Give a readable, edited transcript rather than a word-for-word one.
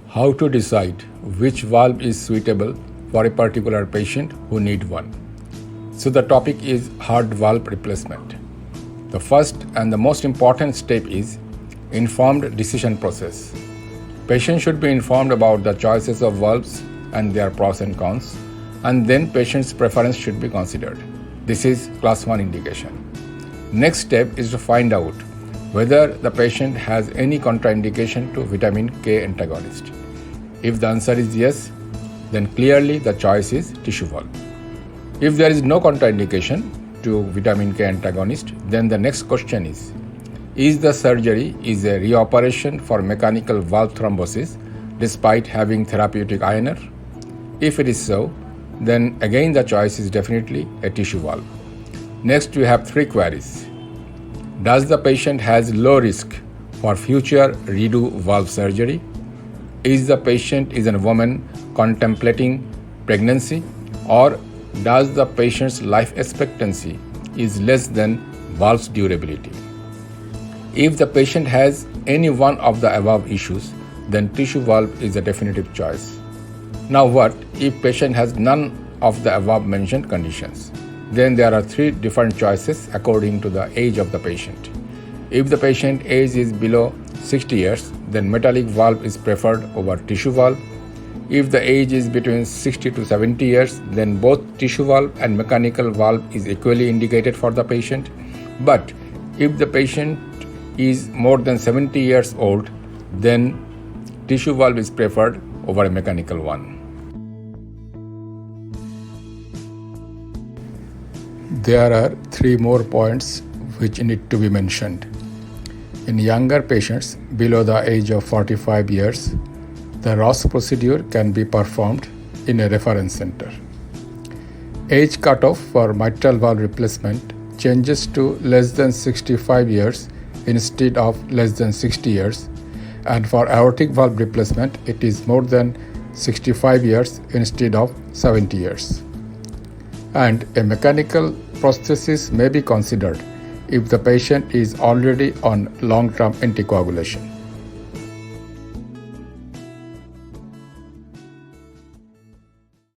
How to decide which valve is suitable for a particular patient who need one. So the topic is heart valve replacement. The first and the most important step is informed decision process. Patient should be informed about the choices of valves and their pros and cons, and then patient's preference should be considered. This is class 1 indication. Next step is to find out whether the patient has any contraindication to vitamin K antagonist. If the answer is yes, then clearly the choice is tissue valve. If there is no contraindication to vitamin K antagonist, then the next question is the surgery a reoperation for mechanical valve thrombosis despite having therapeutic INR? If it is so, then again the choice is definitely a tissue valve. Next we have 3 queries. Does the patient has low risk for future redo valve surgery? Is the patient a woman contemplating pregnancy, or does the patient's life expectancy is less than valve's durability? If the patient has any one of the above issues, then tissue valve is a definitive choice. Now what if patient has none of the above mentioned conditions? Then there are 3 different choices according to the age of the patient. If the patient age is below 60 years, then metallic valve is preferred over tissue valve. If the age is between 60 to 70 years, then both tissue valve and mechanical valve is equally indicated for the patient. But if the patient is more than 70 years old, then tissue valve is preferred over a mechanical one. There are 3 more points which need to be mentioned. In younger patients below the age of 45 years, the Ross procedure can be performed in a reference center. Age cutoff for mitral valve replacement changes to less than 65 years instead of less than 60 years, and for aortic valve replacement it is more than 65 years instead of 70 years. And a mechanical prosthesis may be considered if the patient is already on long-term anticoagulation.